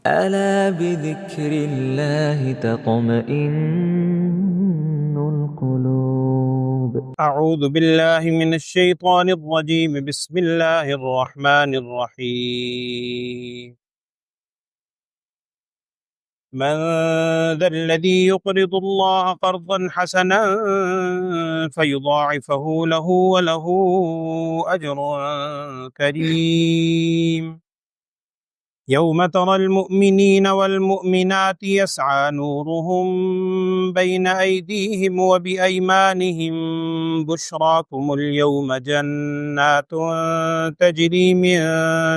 ألا بذكر الله تطمئن القلوب. أعوذ بالله من الشيطان الرجيم. بسم الله الرحمن الرحيم. من ذا الذي يقرض الله قرضا حسنا فيضاعفه له وله أجر كريم. يوم ترى المؤمنين والمؤمنات يسعى نورهم بين أيديهم وبأيمانهم بشراكم اليوم جنات تجري من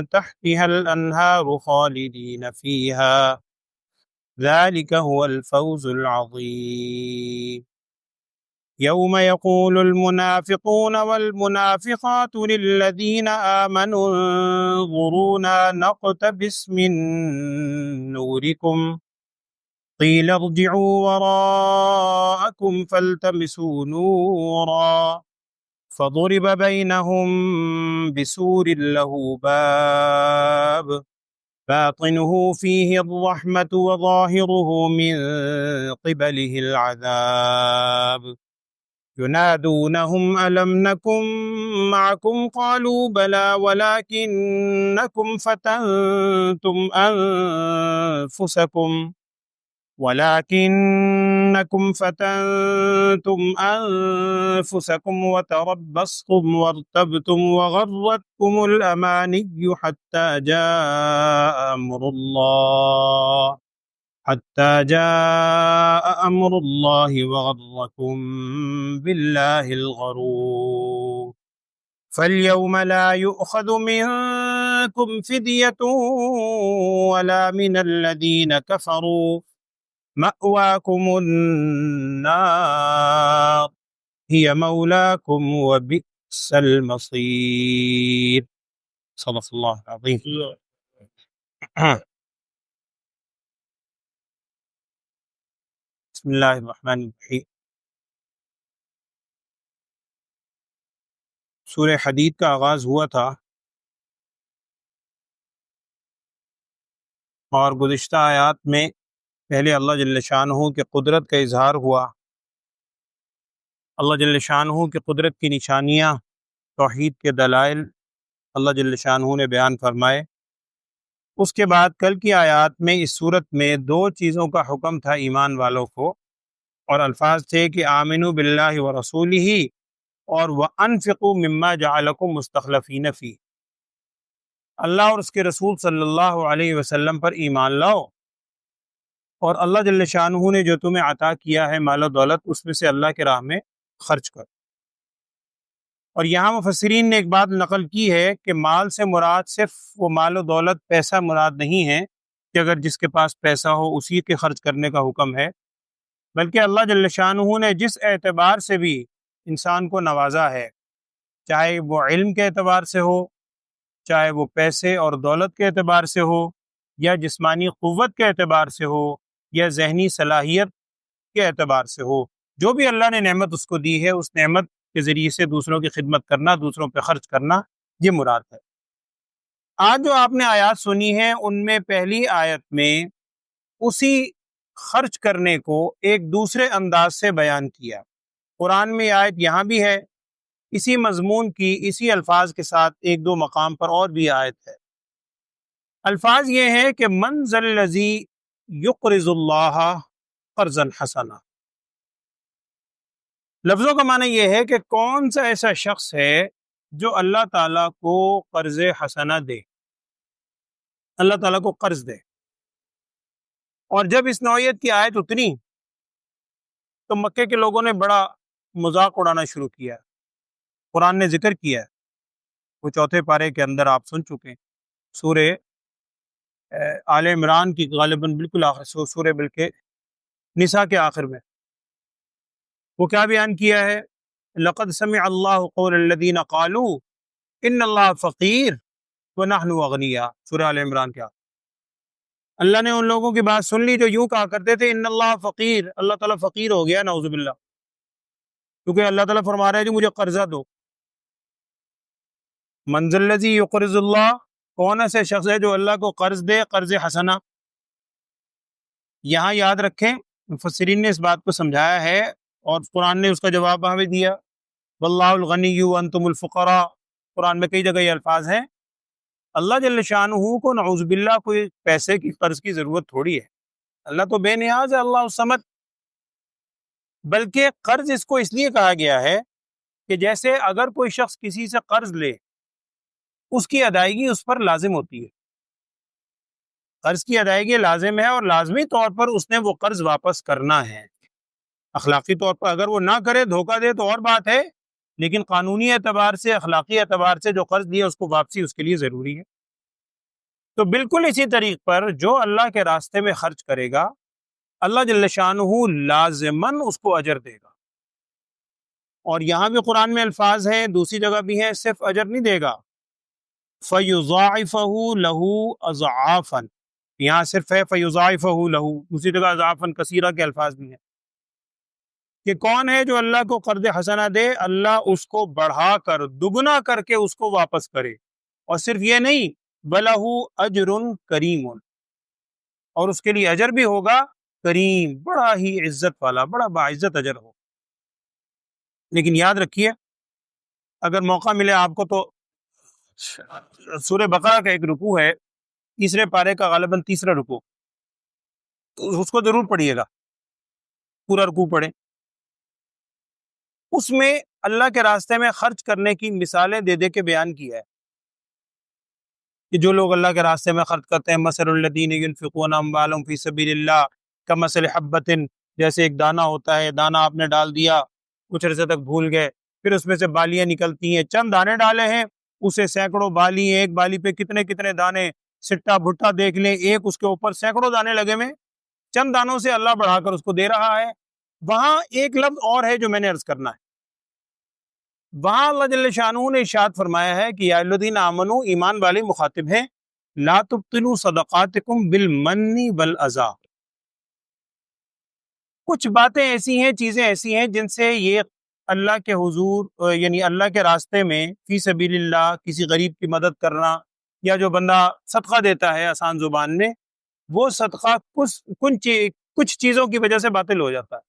تحتها الأنهار خالدين فيها ذلك هو الفوز العظيم. يوم يقول المنافقون والمنافقات للذين آمنوا انظرونا نقتبس من نوركم قيل ارجعوا وراءكم فالتمسوا نورا فضرب بينهم بسور له باب باطنه فيه الرحمة وظاهره من قبله العذاب ينادونهم ألم نكن معكم قالوا بلى ولكنكم فتنتم أنفسكم وتربصتم وارتبتم وغرتكم الأماني حتى جاء أمر الله وغركم بالله الغرور. فاليوم لا يؤخذ منكم فدية ولا من الذين كفروا مأواكم النار هي مولاكم وبئس المصير. صدق الله العظيم. بسم اللہ الرحمن الرحیم. سورہ حدید کا آغاز ہوا تھا اور گزشتہ آیات میں پہلے اللہ جل شانہ کی قدرت کا اظہار ہوا. اللہ جل شانہ کی قدرت کی نشانیاں، توحید کے دلائل اللہ جل شانہ نے بیان فرمائے. اس کے بعد کل کی آیات میں اس صورت میں دو چیزوں کا حکم تھا ایمان والوں کو، اور الفاظ تھے کہ آمنوا باللہ ورسولہ اور وانفقوا مما جعلکم مستخلفین فیہ. اللہ اور اس کے رسول صلی اللہ علیہ وسلم پر ایمان لاؤ، اور اللہ جل شانہ نے جو تمہیں عطا کیا ہے مال و دولت، اس میں سے اللہ کے راہ میں خرچ کرو. اور یہاں مفسرین نے ایک بات نقل کی ہے کہ مال سے مراد صرف وہ مال و دولت، پیسہ مراد نہیں ہے کہ اگر جس کے پاس پیسہ ہو اسی کے خرچ کرنے کا حکم ہے، بلکہ اللہ جل شانہ نے جس اعتبار سے بھی انسان کو نوازا ہے، چاہے وہ علم کے اعتبار سے ہو، چاہے وہ پیسے اور دولت کے اعتبار سے ہو، یا جسمانی قوت کے اعتبار سے ہو، یا ذہنی صلاحیت کے اعتبار سے ہو، جو بھی اللہ نے نعمت اس کو دی ہے، اس نعمت کے ذریعے سے دوسروں کی خدمت کرنا، دوسروں پہ خرچ کرنا، یہ مراد ہے. آج جو آپ نے آیات سنی ہیں ان میں پہلی آیت میں اسی خرچ کرنے کو ایک دوسرے انداز سے بیان کیا. قرآن میں یہ آیت یہاں بھی ہے، اسی مضمون کی اسی الفاظ کے ساتھ ایک دو مقام پر اور بھی آیت ہے. الفاظ یہ ہیں کہ من ذا الذی یقرض اللہ قرضا حسنا. لفظوں کا معنی یہ ہے کہ کون سا ایسا شخص ہے جو اللہ تعالیٰ کو قرض حسنہ دے، اللہ تعالیٰ کو قرض دے. اور جب اس نوعیت کی آیت اتری تو مکے کے لوگوں نے بڑا مذاق اڑانا شروع کیا. قرآن نے ذکر کیا ہے، وہ چوتھے پارے کے اندر آپ سن چکے ہیں، سورہ آل عمران کی غالباً بالکل آخر، سورہ بلکہ نساء کے آخر میں وہ کیا بیان کیا ہے؟ لقد سمع اللہ قول الذین قالوا ان اللہ فقیر ونحن اغنیاء. سورہ آل عمران کیا، اللہ نے ان لوگوں کی بات سن لی جو یوں کہا کرتے تھے ان اللہ فقیر، اللہ تعالیٰ فقیر ہو گیا، نعوذ باللہ، کیونکہ اللہ تعالیٰ فرما رہا ہے جو مجھے قرضہ دو. من ذا الذی یقرض اللہ، کون ایسے شخص ہے جو اللہ کو قرض دے، قرض حسنہ. یہاں یاد رکھیں مفسرین نے اس بات کو سمجھایا ہے اور قرآن نے اس کا جواب ہمیں دیا، واللہ الغنی وانتم الفقراء، قرآن میں کئی جگہ یہ الفاظ ہیں۔ اللہ جل شانہ کو نعوذ باللہ کوئی پیسے کی قرض کی ضرورت تھوڑی ہے، اللہ تو بے نیاز ہے، اللہ الصمد۔ بلکہ قرض اس کو اس لیے کہا گیا ہے کہ جیسے اگر کوئی شخص کسی سے قرض لے، اس کی ادائیگی اس پر لازم ہوتی ہے، قرض کی ادائیگی لازم ہے اور لازمی طور پر اس نے وہ قرض واپس کرنا ہے۔ اخلاقی طور پر اگر وہ نہ کرے، دھوکہ دے تو اور بات ہے، لیکن قانونی اعتبار سے، اخلاقی اعتبار سے جو قرض لیا اس کو واپسی اس کے لیے ضروری ہے۔ تو بالکل اسی طریق پر جو اللہ کے راستے میں خرچ کرے گا، اللہ جل شانہ لازماً اس کو اجر دے گا۔ اور یہاں بھی قرآن میں الفاظ ہیں، دوسری جگہ بھی ہیں، صرف اجر نہیں دے گا، فَيُضَاعِفَهُ لَهُ أَضْعَافًا، یہاں صرف ہے فَيُضَاعِفَهُ لَهُ، دوسری جگہ اضعافاً کثیرہ کے الفاظ بھی ہیں کہ کون ہے جو اللہ کو قرض حسنہ دے، اللہ اس کو بڑھا کر، دگنا کر کے اس کو واپس کرے، اور صرف یہ نہیں، وَلَهُ أَجْرٌ كَرِيمٌ، اور اس کے لیے اجر بھی ہوگا کریم، بڑا ہی عزت والا، بڑا باعزت اجر ہو۔ لیکن یاد رکھیے، اگر موقع ملے آپ کو تو سورہ بقرہ کا ایک رکوع ہے، تیسرے پارے کا غالباً تیسرا رکوع، تو اس کو ضرور پڑھیے گا، پورا رکوع پڑھیں۔ اس میں اللہ کے راستے میں خرچ کرنے کی مثالیں دے دے کے بیان کیا ہے کہ جو لوگ اللہ کے راستے میں خرچ کرتے ہیں، مثل الذین ينفقون اموالهم فی سبیل اللہ کمثل حبۃ، جیسے ایک دانہ ہوتا ہے، دانہ آپ نے ڈال دیا، کچھ عرصے تک بھول گئے، پھر اس میں سے بالیاں نکلتی ہیں، چند دانے ڈالے ہیں، اسے سینکڑوں بالی، ایک بالی پہ کتنے کتنے دانے، سٹا بھٹا دیکھ لیں، ایک اس کے اوپر سینکڑوں دانے لگے ہوئے، چند دانوں سے اللہ بڑھا کر اس کو دے رہا ہے۔ وہاں ایک لفظ اور ہے جو میں نے عرض کرنا ہے، وہاں اللہ جل شانہ نے ارشاد فرمایا ہے کہ یا الذین آمنو، ایمان والے مخاطب ہیں، لا تبطلوا صدقاتکم بالمن والاذی، کچھ باتیں ایسی ہیں، چیزیں ایسی ہیں جن سے یہ اللہ کے حضور یعنی اللہ کے راستے میں فی سبیل اللہ کسی غریب کی مدد کرنا، یا جو بندہ صدقہ دیتا ہے آسان زبان میں، وہ صدقہ کچھ چیزوں کی وجہ سے باطل ہو جاتا ہے۔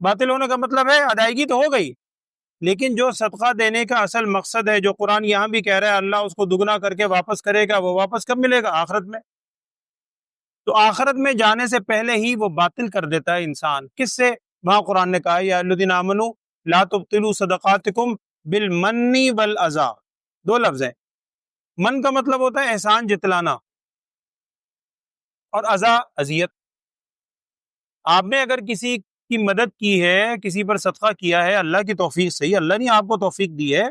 باطل ہونے کا مطلب ہے ادائیگی تو ہو گئی، لیکن جو صدقہ دینے کا اصل مقصد ہے، جو قرآن یہاں بھی کہہ رہا ہے اللہ اس کو دگنا کر کے واپس کرے گا، وہ واپس کب ملے گا؟ آخرت میں۔ تو آخرت میں جانے سے پہلے ہی وہ باطل کر دیتا ہے انسان، کس سے؟ وہاں قرآن نے کہا یا الذین آمنوا لا تبطلوا صدقاتکم بالمن والاذی، دو لفظ ہیں۔ من کا مطلب ہوتا ہے احسان جتلانا، اور اذی اذیت۔ آپ نے اگر کسی کی مدد کی ہے، کسی پر صدقہ کیا ہے اللہ کی توفیق سے ہی، اللہ نے آپ کو توفیق دی ہے،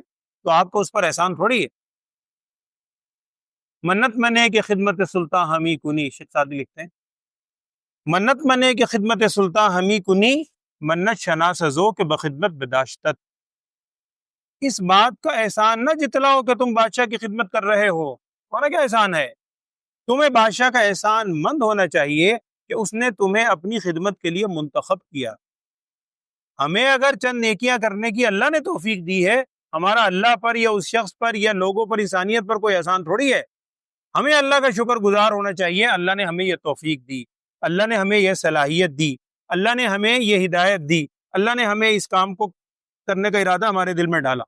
تو آپ کو اس پر احسان تھوڑی ہے۔ منت منے کہ خدمت سلطان ہمی کنی، شیخ سعدی لکھتے ہیں، منت منے کہ خدمت سلطان ہمی کنی، منت شناس زو کہ بخدمت بداشتت، اس بات کا احسان نہ جتلاؤ کہ تم بادشاہ کی خدمت کر رہے ہو، اور کیا احسان ہے؟ تمہیں بادشاہ کا احسان مند ہونا چاہیے کہ اس نے تمہیں اپنی خدمت کے لیے منتخب کیا۔ ہمیں اگر چند نیکیاں کرنے کی اللہ نے توفیق دی ہے، ہمارا اللہ پر یا اس شخص پر یا لوگوں پر، انسانیت پر کوئی احسان تھوڑی ہے۔ ہمیں اللہ کا شکر گزار ہونا چاہیے، اللہ نے ہمیں یہ توفیق دی، اللہ نے ہمیں یہ صلاحیت دی، اللہ نے ہمیں یہ ہدایت دی، اللہ نے ہمیں اس کام کو کرنے کا ارادہ ہمارے دل میں ڈالا،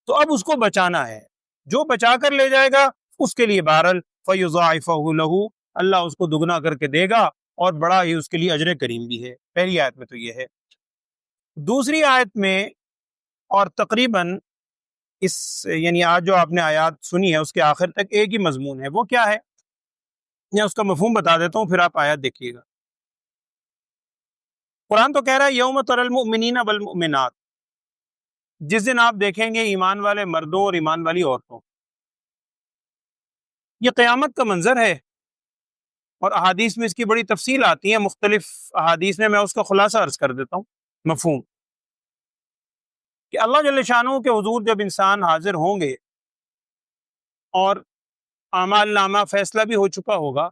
تو اب اس کو بچانا ہے۔ جو بچا کر لے جائے گا اس کے لیے بہرحال فَيُضَاعِفَهُ لَهُ، اللہ اس کو دگنا کر کے دے گا، اور بڑا ہی اس کے لیے اجر کریم بھی ہے۔ پہلی آیت میں تو یہ ہے۔ دوسری آیت میں، اور تقریباً اس یعنی آج جو آپ نے آیات سنی ہے اس کے آخر تک ایک ہی مضمون ہے، وہ کیا ہے؟ میں اس کا مفہوم بتا دیتا ہوں، پھر آپ آیات دیکھیے گا۔ قرآن تو کہہ رہا ہے یوم تری المؤمنین والمؤمنات، جس دن آپ دیکھیں گے ایمان والے مردوں اور ایمان والی عورتوں، یہ قیامت کا منظر ہے، اور احادیث میں اس کی بڑی تفصیل آتی ہے، مختلف احادیث میں اس کا خلاصہ عرض کر دیتا ہوں۔ مفہوم کہ اللہ جل شانہ کے حضور جب انسان حاضر ہوں گے اور اعمال نامہ فیصلہ بھی ہو چکا ہوگا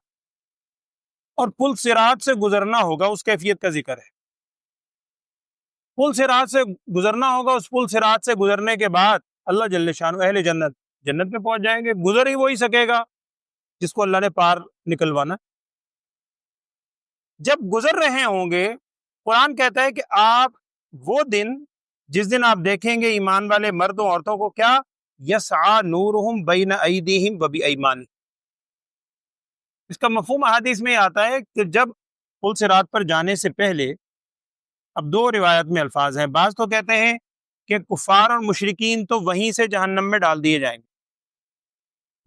اور پل صراط سے گزرنا ہوگا، اس کیفیت کا ذکر ہے۔ پل صراط سے گزرنا ہوگا، اس پل صراط سے گزرنے کے بعد اللہ جل شانہ اہل جنت جنت میں پہنچ جائیں گے، گزر ہی وہی سکے گا جس کو اللہ نے پار نکلوانا۔ جب گزر رہے ہوں گے، قرآن کہتا ہے کہ آپ وہ دن جس دن آپ دیکھیں گے ایمان والے مردوں عورتوں کو کیا یسعا نورہم بین ایدیہم و بایمانہم. اس کا مفہوم احادیث میں آتا ہے کہ جب پل صراط پر جانے سے پہلے، اب دو روایت میں الفاظ ہیں، بعض تو کہتے ہیں کہ کفار اور مشرکین تو وہیں سے جہنم میں ڈال دیے جائیں گے،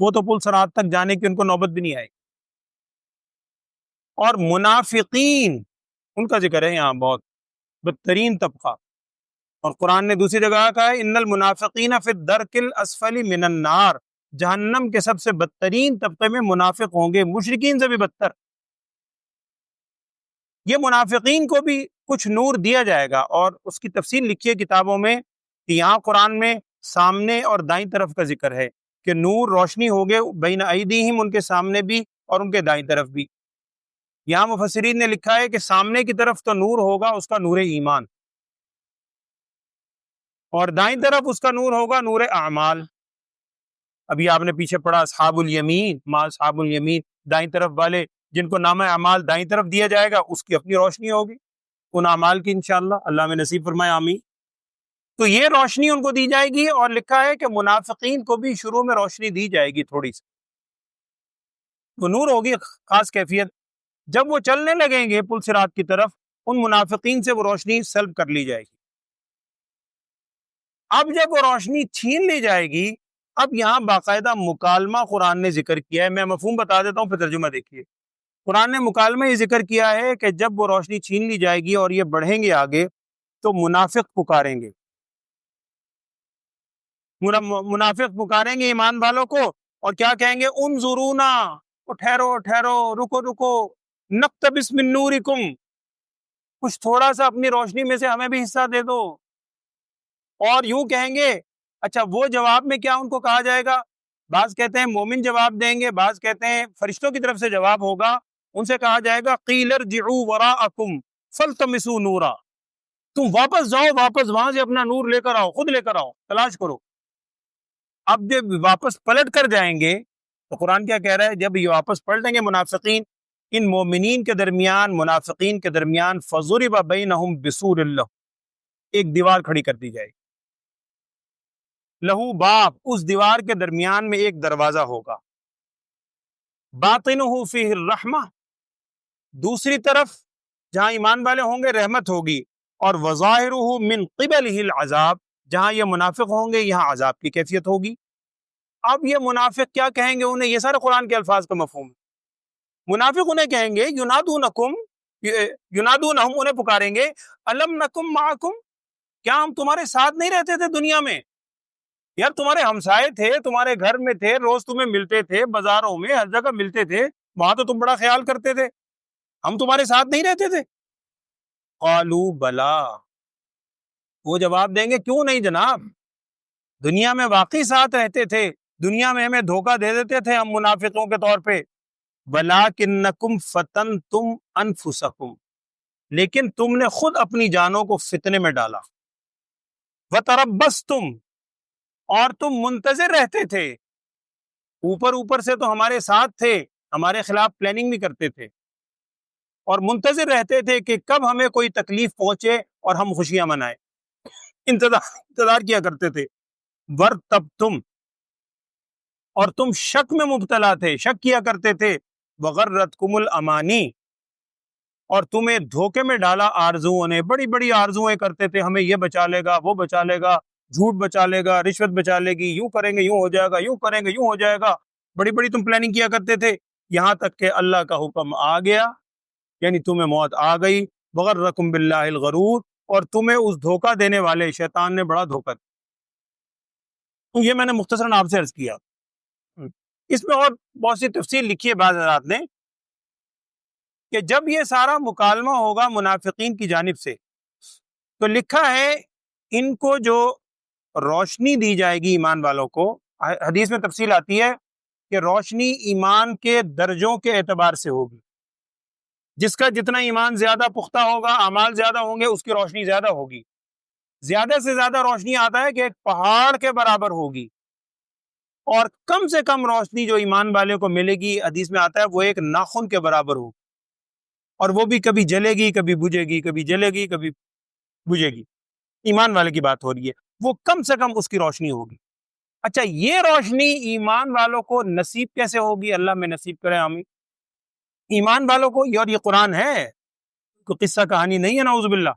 وہ تو پل صراط تک جانے کی ان کو نوبت بھی نہیں آئے گی، اور منافقین ان کا ذکر ہے یہاں بہت بدترین طبقہ. اور قرآن نے دوسری جگہ کہا ہے ان المنافقین فی الدرک الاسفل من النار، جہنم کے سب سے بدترین طبقے میں منافق ہوں گے، مشرکین سے بھی بدتر. یہ منافقین کو بھی کچھ نور دیا جائے گا، اور اس کی تفصیل لکھی ہے کتابوں میں کہ یہاں قرآن میں سامنے اور دائیں طرف کا ذکر ہے کہ نور روشنی ہوگے بین ایدیہم، ان کے سامنے بھی اور ان کے دائیں طرف بھی. یہاں مفسرین نے لکھا ہے کہ سامنے کی طرف تو نور ہوگا اس کا نور ایمان، اور دائیں طرف اس کا نور ہوگا نور اعمال. ابھی آپ نے پیچھے پڑھا اصحاب الیمین ما اصحاب الیمین، دائیں طرف والے جن کو نام اعمال دائیں طرف دیا جائے گا اس کی اپنی روشنی ہوگی ان اعمال کی انشاءاللہ، اللہ میں نصیب فرمائے آمین. تو یہ روشنی ان کو دی جائے گی، اور لکھا ہے کہ منافقین کو بھی شروع میں روشنی دی جائے گی تھوڑی سی، وہ نور ہوگی خاص کیفیت. جب وہ چلنے لگیں گے پل صراط کی طرف، ان منافقین سے وہ روشنی سلب کر لی جائے گی. اب جب وہ روشنی چھین لی جائے گی، اب یہاں باقاعدہ مکالمہ قرآن نے ذکر کیا ہے. میں مفہوم بتا دیتا ہوں پھر ترجمہ دیکھیے. قرآن نے مکالمہ یہ ذکر کیا ہے کہ جب وہ روشنی چھین لی جائے گی اور یہ بڑھیں گے آگے، تو منافق پکاریں گے، منافق پکاریں گے ایمان والوں کو، اور کیا کہیں گے انظرونا، ٹھہرو ٹھہرو، رکو رکو، نقتبس من نورکم، کچھ تھوڑا سا اپنی روشنی میں سے ہمیں بھی حصہ دے دو. اور یوں کہیں گے. اچھا وہ جواب میں کیا ان کو کہا جائے گا؟ بعض کہتے ہیں مومن جواب دیں گے، بعض کہتے ہیں فرشتوں کی طرف سے جواب ہوگا. ان سے کہا جائے گا قیل ارجعوا وراءکم فالتمسوا نورا، تم واپس جاؤ، واپس وہاں سے اپنا نور لے کر آؤ، خود لے کر آؤ، تلاش کرو. اب جب واپس پلٹ کر جائیں گے تو قرآن کیا کہہ رہا ہے؟ جب یہ واپس پلٹیں گے منافقین، ان مومنین کے درمیان منافقین کے درمیان فضرب بینہم بسور اللہ، ایک دیوار کھڑی کر دی جائے گی. لہو باب، اس دیوار کے درمیان میں ایک دروازہ ہوگا. باطنہ فیہ الرحمہ، دوسری طرف جہاں ایمان والے ہوں گے رحمت ہوگی، اور وظاہرہ من قبلہ العذاب، جہاں یہ منافق ہوں گے یہاں عذاب کی کیفیت ہوگی. اب یہ منافق کیا کہیں گے انہیں؟ یہ سارے قرآن کے الفاظ کا مفہوم ہے. منافق انہیں کہیں گے ینادونہم، انہیں پکاریں گے الم نکم معکم، کیا ہم تمہارے ساتھ نہیں رہتے تھے دنیا میں؟ یار تمہارے ہمسائے تھے، تمہارے گھر میں تھے، روز تمہیں ملتے تھے، بازاروں میں ہر جگہ ملتے تھے، وہاں تو تم بڑا خیال کرتے تھے، ہم تمہارے ساتھ نہیں رہتے تھے؟ قالو بلا، وہ جواب دیں گے کیوں نہیں جناب، دنیا میں واقعی ساتھ رہتے تھے، دنیا میں ہمیں دھوکہ دے دیتے تھے ہم منافقوں کے طور پہ. وَلَٰكِنَّكُمْ فَتَنْتُمْ أَنفُسَكُمْ، لیکن تم نے خود اپنی جانوں کو فتنے میں ڈالا. وَتَرَبَّصْتُمْ، اور تم منتظر رہتے تھے، اوپر سے تو ہمارے ساتھ تھے، ہمارے خلاف پلاننگ بھی کرتے تھے، اور منتظر رہتے تھے کہ کب ہمیں کوئی تکلیف پہنچے اور ہم خوشیاں منائیں، انتظار کیا کرتے تھے. وَارْتَبْتُمْ، اور تم شک میں مبتلا تھے، شک کیا کرتے تھے. وَغَرَّتْكُمُ الْأَمَانِي، اور تمہیں دھوکے میں ڈالا آرزوؤں نے، بڑی بڑی آرزویں کرتے تھے، ہمیں یہ بچا لے گا، وہ بچا لے گا، جھوٹ بچا لے گا، رشوت بچا لے گی، یوں کریں گے یوں ہو جائے گا، یوں کریں گے یوں ہو جائے گا، بڑی بڑی تم پلاننگ کیا کرتے تھے. یہاں تک کہ اللہ کا حکم آ گیا، یعنی تمہیں موت آ گئی. وغرکم باللہ الغرور، اور تمہیں اس دھوکہ دینے والے شیطان نے بڑا دھوکہ دیا. یہ میں نے مختصراً آپ سے عرض کیا. اس میں اور بہت سی تفصیل لکھی ہے بعض حضرات نے کہ جب یہ سارا مکالمہ ہوگا منافقین کی جانب سے، تو لکھا ہے ان کو جو روشنی دی جائے گی ایمان والوں کو، حدیث میں تفصیل آتی ہے کہ روشنی ایمان کے درجوں کے اعتبار سے ہوگی. جس کا جتنا ایمان زیادہ پختہ ہوگا، اعمال زیادہ ہوں گے، اس کی روشنی زیادہ ہوگی. زیادہ سے زیادہ روشنی آتا ہے کہ ایک پہاڑ کے برابر ہوگی، اور کم سے کم روشنی جو ایمان والے کو ملے گی، حدیث میں آتا ہے وہ ایک ناخن کے برابر ہوگی. اور وہ بھی کبھی جلے گی کبھی بجھے گی، کبھی جلے گی کبھی بجھے گی۔ ایمان والے کی بات ہو رہی ہے، وہ کم سے کم اس کی روشنی ہوگی۔ اچھا، یہ روشنی ایمان والوں کو نصیب کیسے ہوگی؟ اللہ میں نصیب کرے، آمین۔ ایمان والوں کو، اور یہ قرآن ہے، کوئی قصہ کہانی نہیں ہے، نعوذ باللہ۔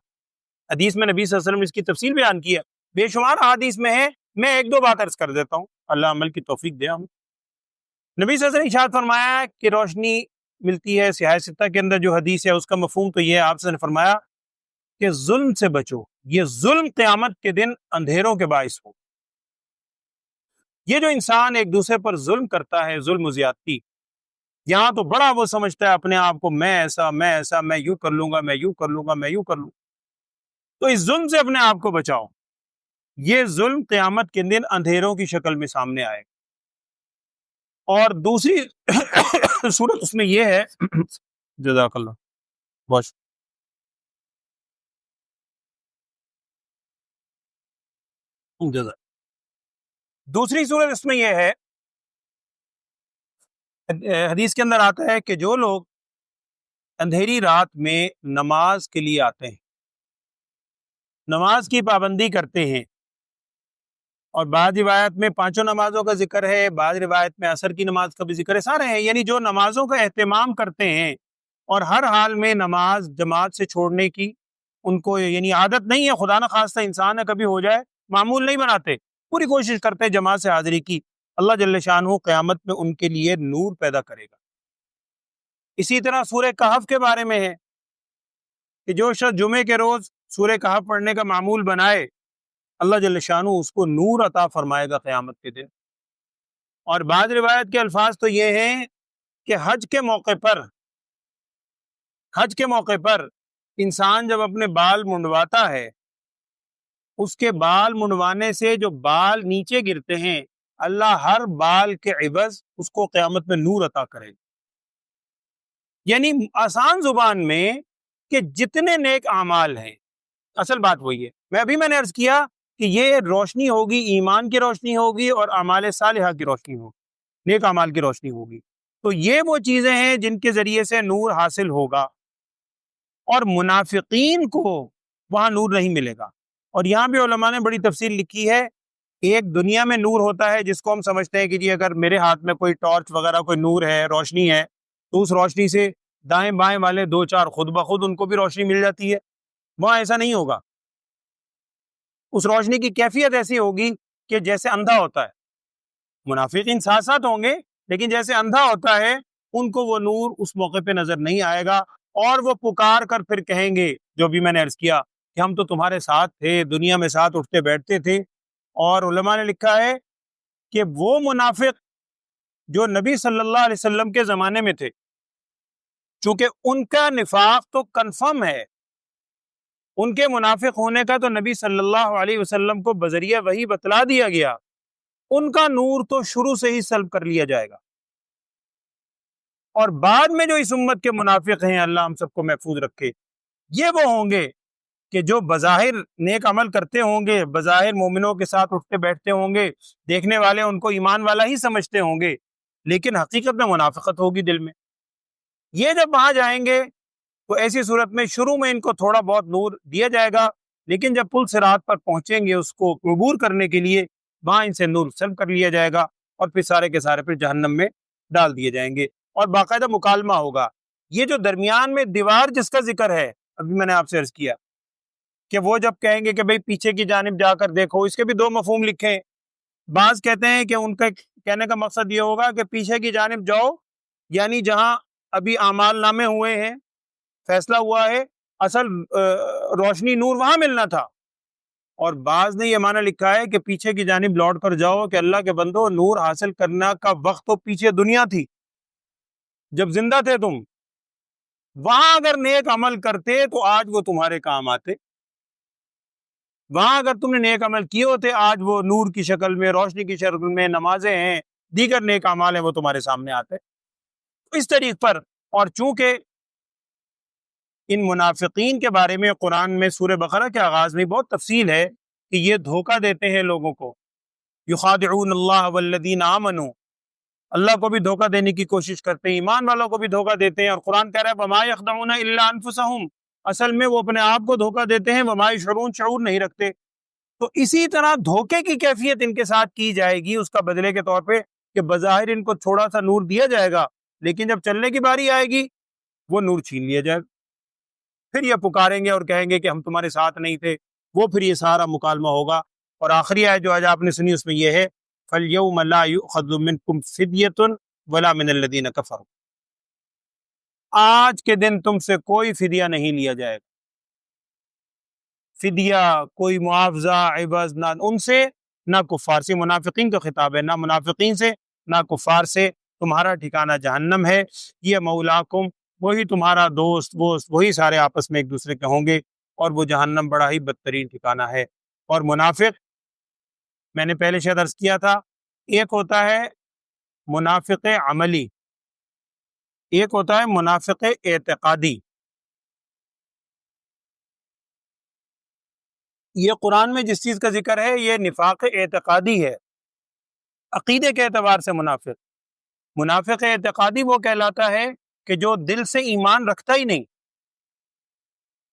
حدیث میں نبی صلی اللہ علیہ وسلم نے اس کی تفصیل بیان کی ہے، بے شمار احادیث میں ہے، میں ایک دو بات عرض کر دیتا ہوں، اللہ عمل کی توفیق دے ہم۔ نبی صلی اللہ علیہ وسلم نے ارشاد فرمایا کہ روشنی ملتی ہے، سیاہ ستہ کے اندر جو حدیث ہے اس کا مفہوم تو یہ ہے، آپ سے نے فرمایا کہ ظلم سے بچو، یہ ظلم قیامت کے دن اندھیروں کے باعث ہو۔ یہ جو انسان ایک دوسرے پر ظلم کرتا ہے، ظلم و زیادتی، یہاں تو بڑا وہ سمجھتا ہے اپنے آپ کو، میں ایسا میں یوں کر لوں گا، میں یوں کر لوں گا، میں یوں کر لوں، تو اس ظلم سے اپنے آپ کو بچاؤ۔ یہ ظلم قیامت کے دن اندھیروں کی شکل میں سامنے آئے گا۔ اور دوسری صورت اس میں یہ ہے، جزاک اللہ، بہت جزاک۔ دوسری صورت اس میں یہ ہے، حدیث کے اندر آتا ہے کہ جو لوگ اندھیری رات میں نماز کے لیے آتے ہیں، نماز کی پابندی کرتے ہیں، اور بعض روایت میں پانچوں نمازوں کا ذکر ہے، بعض روایت میں عصر کی نماز کا بھی ذکر ہے، سارے ہیں، یعنی جو نمازوں کا اہتمام کرتے ہیں اور ہر حال میں نماز جماعت سے چھوڑنے کی ان کو یعنی عادت نہیں ہے، خدا نہ خواستہ انسان ہے کبھی ہو جائے، معمول نہیں بناتے، پوری کوشش کرتے ہیں جماعت سے حاضری کی، اللہ جل شانہ قیامت میں ان کے لیے نور پیدا کرے گا۔ اسی طرح سورہ کہف کے بارے میں ہے کہ جو شخص جمعے کے روز سورہ کہف پڑھنے کا معمول بنائے، اللہ جل شانہ اس کو نور عطا فرمائے گا قیامت کے دن۔ اور بعض روایت کے الفاظ تو یہ ہیں کہ حج کے موقع پر انسان جب اپنے بال منڈواتا ہے، اس کے بال منڈوانے سے جو بال نیچے گرتے ہیں، اللہ ہر بال کے عوض اس کو قیامت میں نور عطا کرے گا۔ یعنی آسان زبان میں کہ جتنے نیک اعمال ہیں، اصل بات وہی ہے، میں نے عرض کیا کہ یہ روشنی ہوگی، ایمان کی روشنی ہوگی اور اعمال صالحہ کی روشنی ہوگی، نیک اعمال کی روشنی ہوگی۔ تو یہ وہ چیزیں ہیں جن کے ذریعے سے نور حاصل ہوگا، اور منافقین کو وہاں نور نہیں ملے گا۔ اور یہاں بھی علماء نے بڑی تفصیل لکھی ہے، ایک دنیا میں نور ہوتا ہے جس کو ہم سمجھتے ہیں کہ جی اگر میرے ہاتھ میں کوئی ٹارچ وغیرہ کوئی نور ہے، روشنی ہے، تو اس روشنی سے دائیں بائیں والے دو چار خود بخود ان کو بھی روشنی مل جاتی ہے۔ وہاں ایسا نہیں ہوگا، اس روشنی کی کیفیت ایسی ہوگی کہ جیسے اندھا ہوتا ہے، منافقین ساتھ ساتھ ہوں گے لیکن جیسے اندھا ہوتا ہے ان کو وہ نور اس موقع پہ نظر نہیں آئے گا، اور وہ پکار کر پھر کہیں گے جو بھی میں نے عرض کیا کہ ہم تو تمہارے ساتھ تھے، دنیا میں ساتھ اٹھتے بیٹھتے تھے۔ اور علماء نے لکھا ہے کہ وہ منافق جو نبی صلی اللہ علیہ وسلم کے زمانے میں تھے، چونکہ ان کا نفاق تو کنفرم ہے، ان کے منافق ہونے کا تو نبی صلی اللہ علیہ وسلم کو بذریعہ وحی بتلا دیا گیا، ان کا نور تو شروع سے ہی سلب کر لیا جائے گا۔ اور بعد میں جو اس امت کے منافق ہیں، اللہ ہم سب کو محفوظ رکھے، یہ وہ ہوں گے کہ جو بظاہر نیک عمل کرتے ہوں گے، بظاہر مومنوں کے ساتھ اٹھتے بیٹھتے ہوں گے، دیکھنے والے ان کو ایمان والا ہی سمجھتے ہوں گے، لیکن حقیقت میں منافقت ہوگی دل میں۔ یہ جب وہاں جائیں گے تو ایسی صورت میں شروع میں ان کو تھوڑا بہت نور دیا جائے گا، لیکن جب پل صراط پر پہنچیں گے اس کو عبور کرنے کے لیے، وہاں ان سے نور سلب کر لیا جائے گا، اور پھر سارے کے سارے پھر جہنم میں ڈال دیے جائیں گے، اور باقاعدہ مکالمہ ہوگا۔ یہ جو درمیان میں دیوار جس کا ذکر ہے، ابھی میں نے آپ سے عرض کیا کہ وہ جب کہیں گے کہ بھئی پیچھے کی جانب جا کر دیکھو، اس کے بھی دو مفہوم لکھیں۔ بعض کہتے ہیں کہ ان کا کہنے کا مقصد یہ ہوگا کہ پیچھے کی جانب جاؤ، یعنی جہاں ابھی اعمال نامے ہوئے ہیں، فیصلہ ہوا ہے، اصل روشنی نور وہاں ملنا تھا۔ اور بعض نے یہ معنی لکھا ہے کہ پیچھے کی جانب لوٹ کر جاؤ کہ اللہ کے بندو، نور حاصل کرنا کا وقت تو پیچھے دنیا تھی، جب زندہ تھے تم، وہاں اگر نیک عمل کرتے تو آج وہ تمہارے کام آتے، وہاں اگر تم نے نیک عمل کیے ہوتے آج وہ نور کی شکل میں، روشنی کی شکل میں، نمازیں ہیں، دیگر نیک اعمال ہیں، وہ تمہارے سامنے آتے۔ اس طریق پر، اور چونکہ ان منافقین کے بارے میں قرآن میں سورہ بقرہ کے آغاز میں بہت تفصیل ہے کہ یہ دھوکہ دیتے ہیں لوگوں کو، یخادعون اللہ والذین آمنوا، اللہ کو بھی دھوکہ دینے کی کوشش کرتے ہیں، ایمان والوں کو بھی دھوکہ دیتے ہیں، اور قرآن کہہ رہا ہے وَمَا يَخْدَعُونَ إِلَّا أَنفُسَهُمْ، اصل میں وہ اپنے آپ کو دھوکہ دیتے ہیں، وَمَا يَشْعُرُونَ، شعور نہیں رکھتے۔ تو اسی طرح دھوکے کی کیفیت ان کے ساتھ کی جائے گی اس کا بدلے کے طور پہ کہ بظاہر ان کو تھوڑا سا نور دیا جائے گا، لیکن جب چلنے کی باری آئے گی وہ نور چھین لیا جائے گا، پھر یہ پکاریں گے اور کہیں گے کہ ہم تمہارے ساتھ نہیں تھے، وہ پھر یہ سارا مکالمہ ہوگا۔ اور آخری آیت جو آج آپ نے سنی اس میں یہ ہے فَالْيَوْمَ لَا يُؤْخَذُ مِنْكُمْ فِدْيَةٌ وَلَا مِنَ الَّذِينَ كَفَرُوا، آج کے دن تم سے کوئی فدیہ نہیں لیا جائے گا، فدیہ کوئی معاوضہ عوض نہ ان سے نہ کفار سے، منافقین کا خطاب ہے، نہ منافقین سے نہ کفار سے، تمہارا ٹھکانہ جہنم ہے، یہ مولاکم، وہی تمہارا دوست ووست، وہی سارے آپس میں ایک دوسرے کے ہوں گے، اور وہ جہنم بڑا ہی بدترین ٹھکانہ ہے۔ اور منافق، میں نے پہلے شاید عرض کیا تھا، ایک ہوتا ہے منافق عملی، ایک ہوتا ہے منافق اعتقادی۔ یہ قرآن میں جس چیز کا ذکر ہے یہ نفاق اعتقادی ہے، عقیدے کے اعتبار سے منافق۔ منافق اعتقادی وہ کہلاتا ہے کہ جو دل سے ایمان رکھتا ہی نہیں،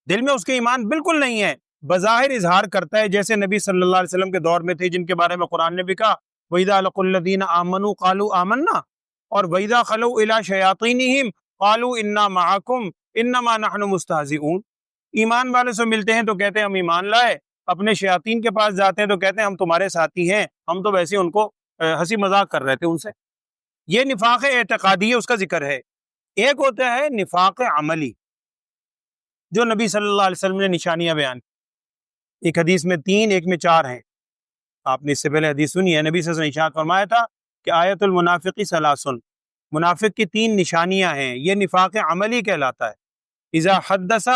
دل میں اس کے ایمان بالکل نہیں ہے، بظاہر اظہار کرتا ہے، جیسے نبی صلی اللہ علیہ وسلم کے دور میں تھے جن کے بارے میں قرآن نے بھی کہا وَإِذَا لَقُوا الَّذِينَ آمَنُوا قَالُوا آمَنَّا، اور وَإِذَا خَلَوْا إِلَىٰ شَيَاطِينِهِمْ قَالُوا إِنَّا مَعَكُمْ إِنَّمَا نَحْنُ مُسْتَهْزِئُونَ، ایمان والے سے ملتے ہیں تو کہتے ہیں ہم ایمان لائے، اپنے شیاطین کے پاس جاتے ہیں تو کہتے ہیں ہم تمہارے ساتھی ہیں، ہم تو ویسے ان کو ہنسی مذاق کر رہے تھے ان سے۔ یہ نفاق اعتقادی ہے، اس کا ذکر ہے۔ ایک ہوتا ہے نفاق عملی، جو نبی صلی اللہ علیہ وسلم نے نشانیاں بیان کی، ایک حدیث میں 3 ایک میں 4 ہیں، آپ نے اس سے پہلے حدیث سنی ہے، نبی صلی اللہ علیہ وسلم نے ارشاد فرمایا تھا کہ آیت المنافق ثلاث، منافق کی 3 نشانیاں ہیں، یہ نفاق عملی کہلاتا ہے۔ اذا حدث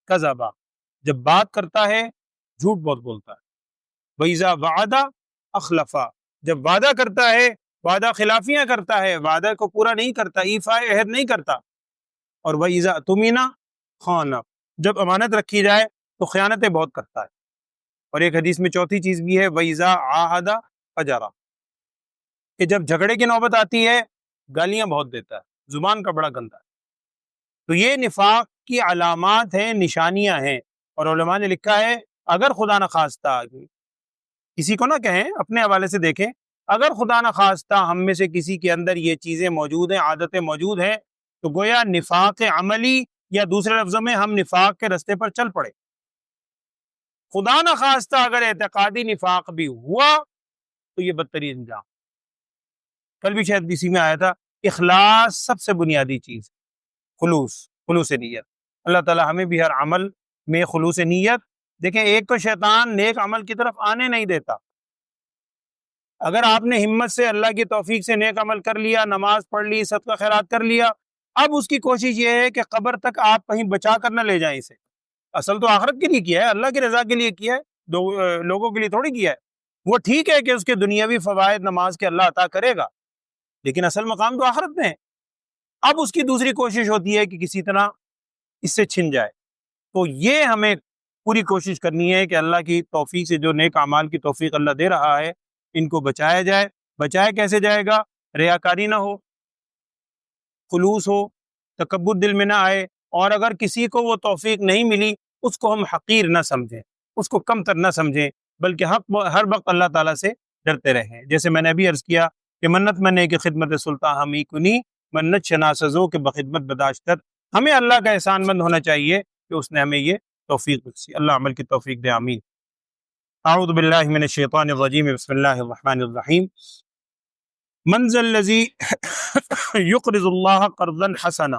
کذب، جب بات کرتا ہے جھوٹ بہت بولتا ہے، وَإِذَا وَعَدَ أَخْلَفَ، جب وعدہ کرتا ہے وعدہ خلافیاں کرتا ہے، وعدہ کو پورا نہیں کرتا، ایفاء عہد نہیں کرتا، اور وَإِذَا اؤْتُمِنَ خَانَ، جب امانت رکھی جائے تو خیانتیں بہت کرتا ہے۔ اور ایک حدیث میں چوتھی چیز بھی ہے وَإِذَا عَاهَدَ فَجَرَ، کہ جب جھگڑے کی نوبت آتی ہے گالیاں بہت دیتا ہے، زبان کا بڑا گندا ہے۔ تو یہ نفاق کی علامات ہیں، نشانیاں ہیں، اور علماء نے لکھا ہے اگر خدا نخواستہ، کسی کو نہ کہیں، اپنے حوالے سے دیکھیں، اگر خدا نخواستہ ہم میں سے کسی کے اندر یہ چیزیں موجود ہیں، عادتیں موجود ہیں، تو گویا نفاق عملی، یا دوسرے لفظوں میں ہم نفاق کے رستے پر چل پڑے۔ خدا نخواستہ اگر اعتقادی نفاق بھی ہوا تو یہ بدترین انجام۔ کل بھی شاید اسی میں آیا تھا، اخلاص سب سے بنیادی چیز، خلوص نیت۔ اللہ تعالی ہمیں بھی ہر عمل میں خلوص نیت، دیکھیں ایک تو شیطان نیک عمل کی طرف آنے نہیں دیتا، اگر آپ نے ہمت سے اللہ کی توفیق سے نیک عمل کر لیا، نماز پڑھ لی، صدقہ خیرات کر لیا، اب اس کی کوشش یہ ہے کہ قبر تک آپ کہیں بچا کر نہ لے جائیں اسے، اصل تو آخرت کے لیے کیا ہے، اللہ کی رضا کے لیے کیا ہے، لوگوں کے لیے تھوڑی کیا ہے۔ وہ ٹھیک ہے کہ اس کے دنیاوی فوائد نماز کے اللہ عطا کرے گا، لیکن اصل مقام تو آخرت میں ہے۔ اب اس کی دوسری کوشش ہوتی ہے کہ کسی طرح اس سے چھن جائے۔ تو یہ ہمیں پوری کوشش کرنی ہے کہ اللہ کی توفیق سے جو نیک اعمال کی توفیق اللہ دے رہا ہے ان کو بچایا جائے۔ بچایا کیسے جائے گا؟ ریاکاری نہ ہو، خلوص ہو، تکبر دل میں نہ آئے، اور اگر کسی کو وہ توفیق نہیں ملی اس کو ہم حقیر نہ سمجھیں، اس کو کم تر نہ سمجھیں، بلکہ ہر وقت اللہ تعالیٰ سے ڈرتے رہیں۔ جیسے میں نے ابھی عرض کیا کہ منت منے کے خدمت سلطان ہمی کنی، منت شناسزوں کے بخدمت بداشتت، ہمیں اللہ کا احسان مند ہونا چاہیے کہ اس نے ہمیں یہ توفیق بخشی۔ اللہ عمل کی توفیق دے، آمین۔ اعوذ باللہ من الشیطان الرجیم، بسم اللہ الرحمن الرحیم۔ من ذا الذی یقرض اللہ قرضا حسنا،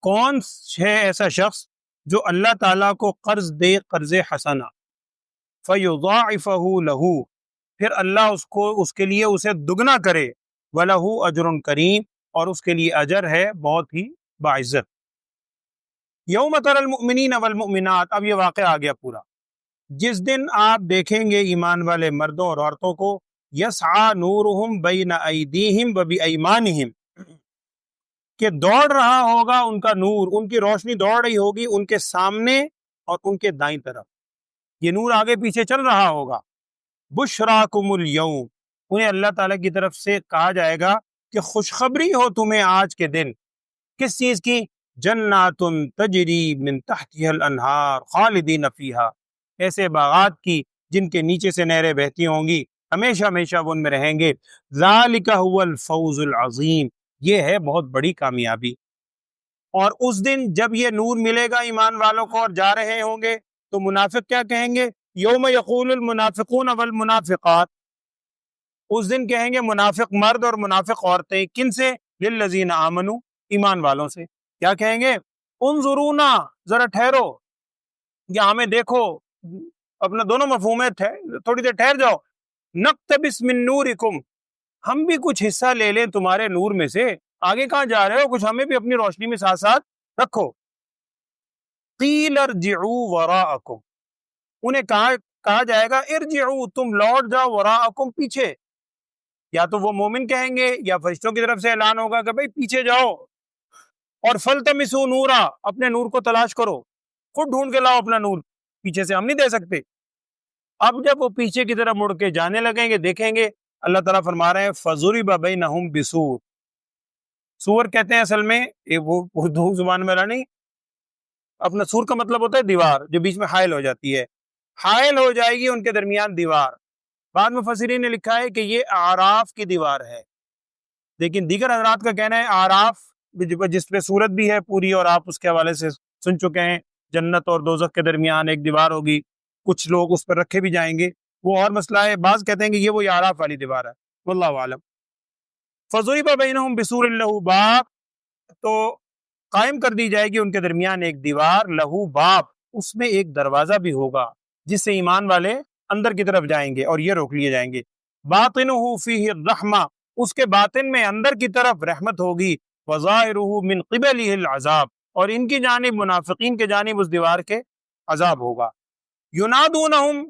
کون ہے ایسا شخص جو اللہ تعالیٰ کو قرض دے، قرض حسنا، فیضاعفہ لہ، پھر اللہ اس کے لیے اسے دگنا کرے، وَلَهُ أَجْرٌ کریم، اور اس کے لیے اجر ہے بہت ہی باعزت۔ یوم تری المؤمنین والمؤمنات، اب یہ واقعہ آ گیا پورا، جس دن آپ دیکھیں گے ایمان والے مردوں اور عورتوں کو، یسعی نورہم بین ایدیہم وبایمانہم، کہ دوڑ رہا ہوگا ان کا نور، ان کی روشنی دوڑ رہی ہوگی ان کے سامنے اور ان کے دائیں طرف، یہ نور آگے پیچھے چل رہا ہوگا، بشراکم الیوم، انہیں اللہ تعالیٰ کی طرف سے کہا جائے گا کہ خوشخبری ہو تمہیں آج کے دن، کس چیز کی؟ جنات تجری من تحتها الانہار خالدین فیہا، ایسے باغات کی جن کے نیچے سے نہریں بہتی ہوں گی، ہمیشہ ہمیشہ وہ ان میں رہیں گے۔ ذالک هو الفوز العظیم، یہ ہے بہت بڑی کامیابی۔ اور اس دن جب یہ نور ملے گا ایمان والوں کو اور جا رہے ہوں گے تو منافق کیا کہیں گے؟ یوم یقول المنافقون والمنافقات، اس دن کہیں گے منافق مرد اور منافق عورتیں، کن سے؟ للذین آمنوا، ایمان والوں سے، کیا کہیں گے؟ انظرونا، ذرا ٹھہرو، یا ہمیں دیکھو، اپنا دونوں مفہوم ہے، تھوڑی دیر ٹھہر جاؤ، نقتبس من نورکم، ہم بھی کچھ حصہ لے لیں تمہارے نور میں سے، آگے کہاں جا رہے ہو، کچھ ہمیں بھی اپنی روشنی میں ساتھ ساتھ رکھو۔ قیل ارجعوا وراءکم، انہیں کہا جائے گا ارجعوا، تم لوٹ جاؤ، وراءکم، پیچھے، یا تو وہ مومن کہیں گے یا فرشتوں کی طرف سے اعلان ہوگا کہ بھئی پیچھے جاؤ، اور فلتمسوا نورا، اپنے نور کو تلاش کرو، خود ڈھونڈ کے لاؤ اپنا نور، پیچھے سے ہم نہیں دے سکتے۔ اب جب وہ پیچھے کی طرف مڑ کے جانے لگیں گے، دیکھیں گے، اللہ تعالیٰ فرما رہے ہیں فَضُرِبَ بَيْنَهُمْ بِسُورٍ، سور کہتے ہیں اصل میں، وہ اردو زبان میں نہیں، اپنا سور کا مطلب ہوتا ہے دیوار، جو بیچ میں حائل ہو جاتی ہے، حائل ہو جائے گی ان کے درمیان دیوار۔ بعد مفسرین نے لکھا ہے کہ یہ اعراف کی دیوار ہے، لیکن دیگر حضرات کا کہنا ہے اعراف جس پہ صورت بھی ہے پوری، اور آپ اس کے حوالے سے سن چکے ہیں، جنت اور دوزخ کے درمیان ایک دیوار ہوگی، کچھ لوگ اس پر رکھے بھی جائیں گے، وہ اور مسئلہ ہے، بعض کہتے ہیں کہ یہ وہی اعراف والی دیوار ہے، واللہ اعلم۔ فَضُرِبَ بَيْنَهُمْ بِسُورٍ لَهُ بَابٌ، تو قائم کر دی جائے گی ان کے درمیان ایک دیوار، لہو باب، اس میں ایک دروازہ بھی ہوگا جس سے ایمان والے اندر کی طرف جائیں گے اور یہ روک لیے جائیں گے۔ باطنہ فیہ الرحمہ، اس کے باطن میں اندر کی طرف رحمت ہوگی، وظاہرہ من قبلہ العذاب، اور ان کی جانب، منافقین کے جانب، اس دیوار کے عذاب ہوگا۔ ینادونہم،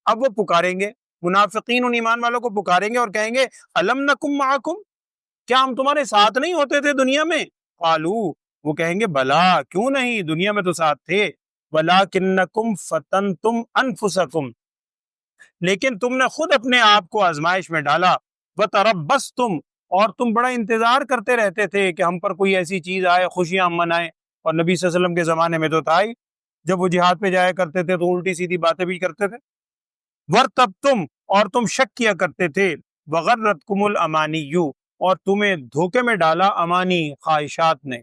اب وہ پکاریں گے، منافقین ان ایمان والوں کو پکاریں گے اور کہیں گے الم نکم معکم، کیا ہم تمہارے ساتھ نہیں ہوتے تھے دنیا میں؟ قالو، وہ کہیں گے بلا، کیوں نہیں، دنیا میں تو ساتھ تھے، ولکنکم فتنتم انفسکم، لیکن تم نے خود اپنے آپ کو آزمائش میں ڈالا، وتربصتم، اور تم بڑا انتظار کرتے رہتے تھے کہ ہم پر کوئی ایسی چیز آئے، خوشیاں ہم منائیں، اور نبی صلی اللہ علیہ وسلم کے زمانے میں تو تھا ہی، جب وہ جہاد پہ جایا کرتے تھے تو الٹی سیدھی باتیں بھی کرتے تھے، ورتبتم، اور تم شک کیا کرتے تھے، وغرتکم الامانی، اور تمہیں دھوکے میں ڈالا امانی، خواہشات نے،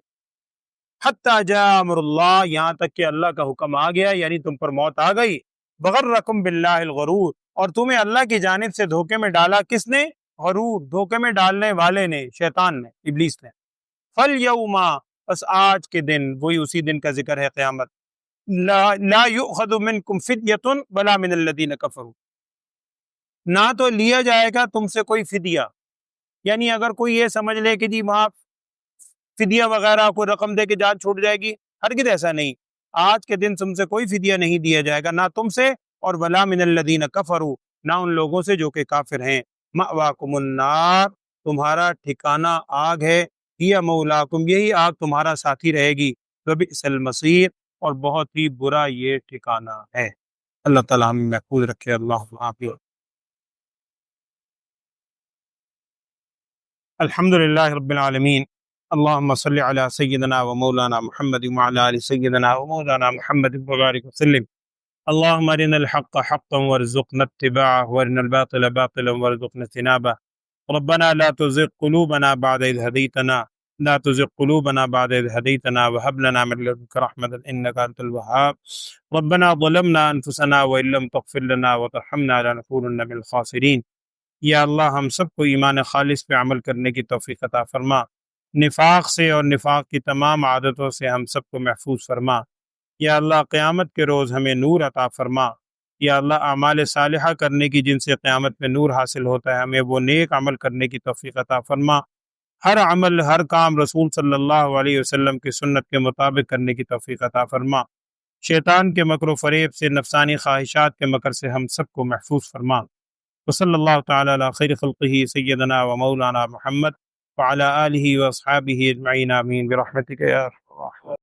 حتی جاء امر اللہ، یہاں تک کہ اللہ کا حکم آ گیا، یعنی تم پر موت آ گئی، وغرکم باللہ الغرور، اور تمہیں اللہ کی جانب سے دھوکے میں ڈالا، کس نے؟ غرور، دھوکے میں ڈالنے والے نے، شیطان نے، ابلیس نے۔ فالیوم، بس آج کے دن، وہی اسی دن کا ذکر ہے قیامت، لا یؤخذ منکم فدیۃ ولا من الذین کفروا، نہ تو لیا جائے گا تم سے کوئی فدیہ، یعنی اگر کوئی یہ سمجھ لے کہ جی وہاں فدیہ وغیرہ کوئی رقم دے کے جان چھوٹ جائے گی، ہرگز ایسا نہیں، آج کے دن تم سے کوئی فدیہ نہیں دیا جائے گا، نہ تم سے اور ولا من الذین کفروا، نہ ان لوگوں سے جو کہ کافر ہیں، مأواکم النار، تمہارا ٹھکانہ آگ ہے، ہی مولاکم، یہی آگ تمہارا ساتھی رہے گی، وبئس المصیر، اور بہت ہی برا یہ ٹھکانہ ہے۔ اللہ تعالیٰ ہمیں محفوظ رکھے، اللہ حافظ۔ الحمد للہ رب العالمین، اللہم صلی علی سیدنا و مولانا محمد وعلی آل سیدنا و مولانا محمد وبارک وسلم۔ اللہم ارنا الحق حقا وارزقنا اتباعه وارنا الباطل باطلا وارزقنا اجتنابه، ربنا لا تزغ قلوبنا بعد إذ هديتنا، لا تزغ قلوبنا بعد إذ هديتنا وهب لنا من لدنك رحمة إنك أنت الوهاب، ربنا ظلمنا أنفسنا وإن لم تغفر لنا وترحمنا لنكونن من الخاسرين۔ یا اللہ ہم سب کو ایمان خالص پہ عمل کرنے کی توفیق عطا فرما، نفاق سے اور نفاق کی تمام عادتوں سے ہم سب کو محفوظ فرما، یا اللہ قیامت کے روز ہمیں نور عطا فرما، یا اللہ اعمال صالحہ کرنے کی جن سے قیامت میں نور حاصل ہوتا ہے، ہمیں وہ نیک عمل کرنے کی توفیق عطا فرما، ہر عمل ہر کام رسول صلی اللہ علیہ وسلم کی سنت کے مطابق کرنے کی توفیق عطا فرما، شیطان کے مکر و فریب سے، نفسانی خواہشات کے مکر سے ہم سب کو محفوظ فرما۔ وصلی اللہ تعالی علی خیر خلقہ سیدنا و مولانا محمد وعلی آلہ و اصحابہ اجمعین، آمین برحمتک یا ارحم الراحمین۔